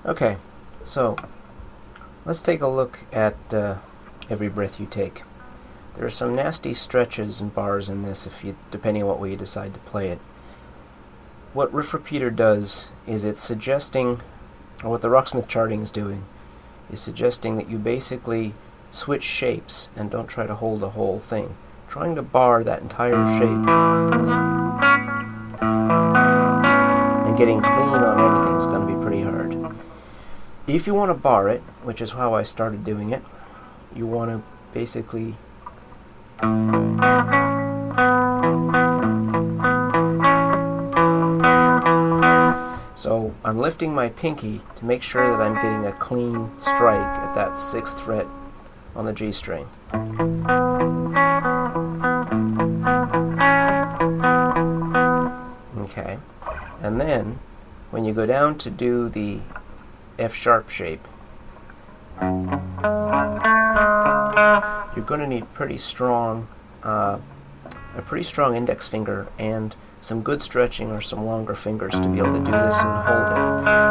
Okay, so let's take a look at every breath you take. There are some nasty stretches and bars in this, depending on what way you decide to play it. What Riff Repeater does is it's suggesting, or what the Rocksmith charting is doing, is suggesting that you basically switch shapes and don't try to hold the whole thing. Trying to bar that entire shape and getting clean on everything is going to be pretty hard. If you want to bar it, which is how I started doing it, you want to basically so I'm lifting my pinky to make sure that I'm getting a clean strike at that 6th fret on the G string. Okay, and then when you go down to do the F sharp shape, you're going to need a pretty strong index finger and some good stretching or some longer fingers to be able to do this and hold it.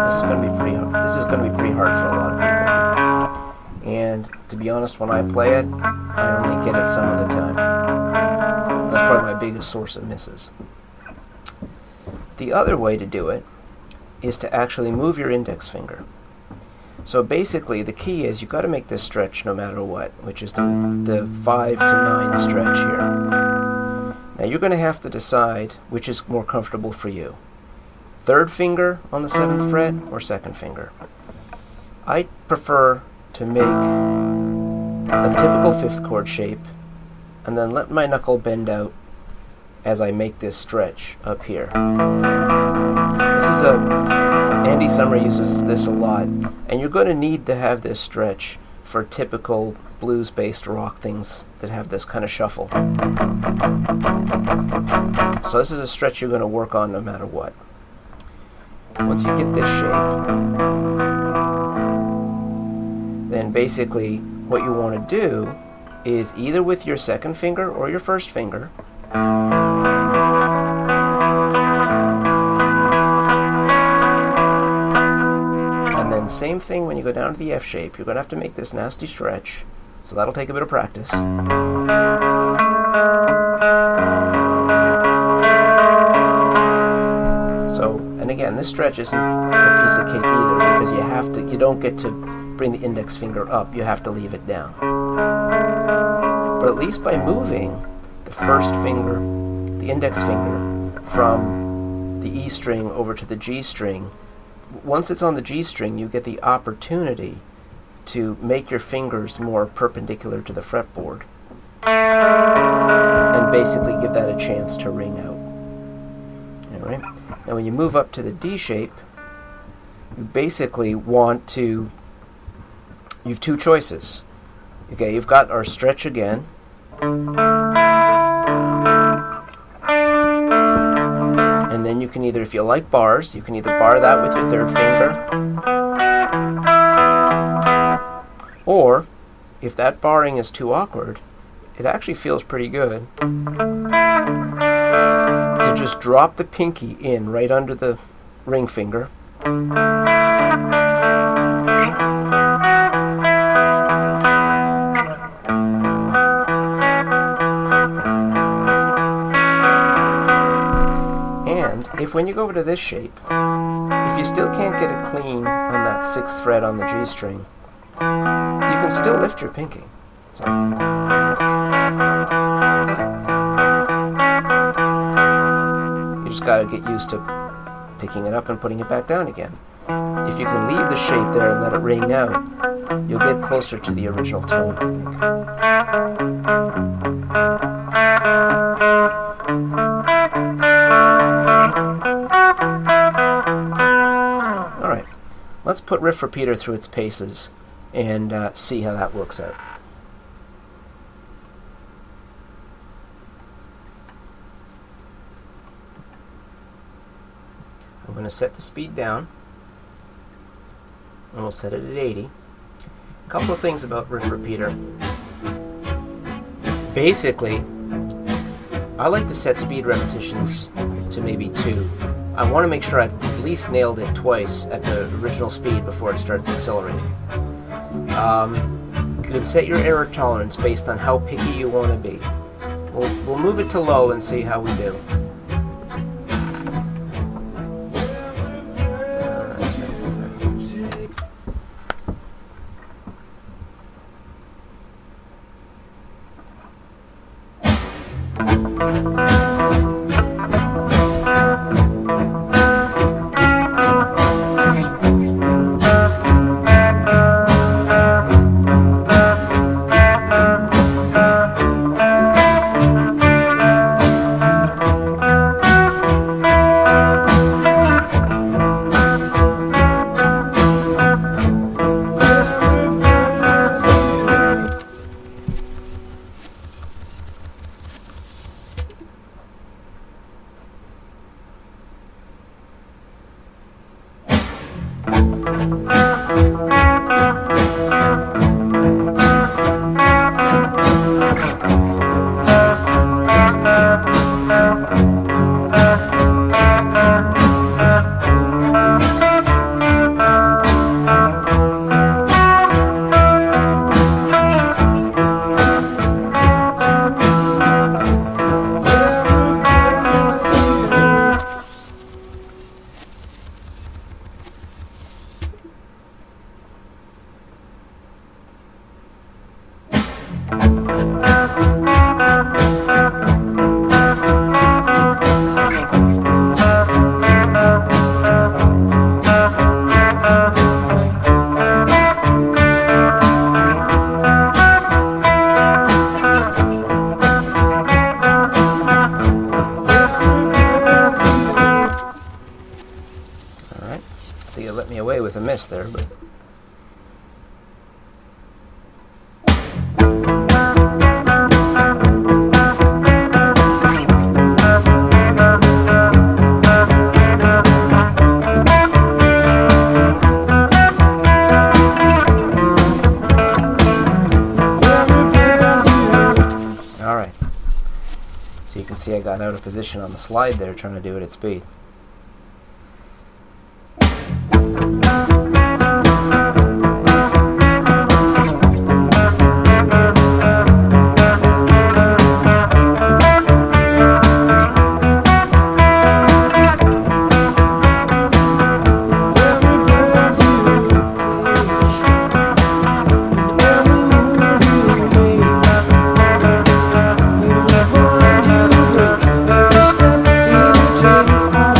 This is going to be pretty hard. This is going to be pretty hard for a lot of people. And to be honest, when I play it, I only get it some of the time. That's probably my biggest source of misses. The other way to do it is to actually move your index finger. So basically, the key is you've got to make this stretch no matter what, which is the 5 to 9 stretch here. Now you're going to have to decide which is more comfortable for you. 3rd finger on the 7th fret or 2nd finger. I prefer to make a typical 5th chord shape and then let my knuckle bend out as I make this stretch up here. Andy Summer uses this a lot, and you're going to need to have this stretch for typical blues-based rock things that have this kind of shuffle. So this is a stretch you're going to work on no matter what. Once you get this shape, then basically what you want to do is either with your 2nd finger or your 1st finger, same thing when you go down to the F shape. You're going to have to make this nasty stretch, so that'll take a bit of practice. So, and again, this stretch isn't a piece of cake either, because you don't get to bring the index finger up, you have to leave it down. But at least by moving the 1st finger, the index finger, from the E string over to the G string, once it's on the G string, you get the opportunity to make your fingers more perpendicular to the fretboard and basically give that a chance to ring out. All right? Now when you move up to the D shape, you basically want to, you have 2 choices. Okay, you've got our stretch again. And then you can either, if you like bars, you can either bar that with your 3rd finger, or if that barring is too awkward, it actually feels pretty good to just drop the pinky in right under the ring finger. If when you go over to this shape, if you still can't get it clean on that 6th fret on the G string, you can still lift your pinky. So, you just got to get used to picking it up and putting it back down again. If you can leave the shape there and let it ring out, you'll get closer to the original tone, I think. Alright, let's put Riff Repeater through its paces and see how that works out. I'm going to set the speed down, and we'll set it at 80. A couple of things about Riff Repeater. Basically, I like to set speed repetitions to maybe 2. I want to make sure I've at least nailed it twice at the original speed before it starts accelerating. You can set your error tolerance based on how picky you want to be. We'll move it to low and see how we do. With a miss there, but all right. So you can see I got out of position on the slide there trying to do it at speed. Every step you take,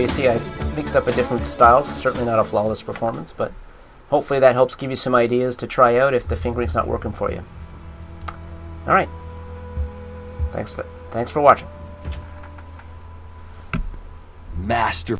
you see I mixed up a different styles. Certainly not a flawless performance, but hopefully that helps give you some ideas to try out if the fingering's not working for you. Alright. Thanks for watching. Master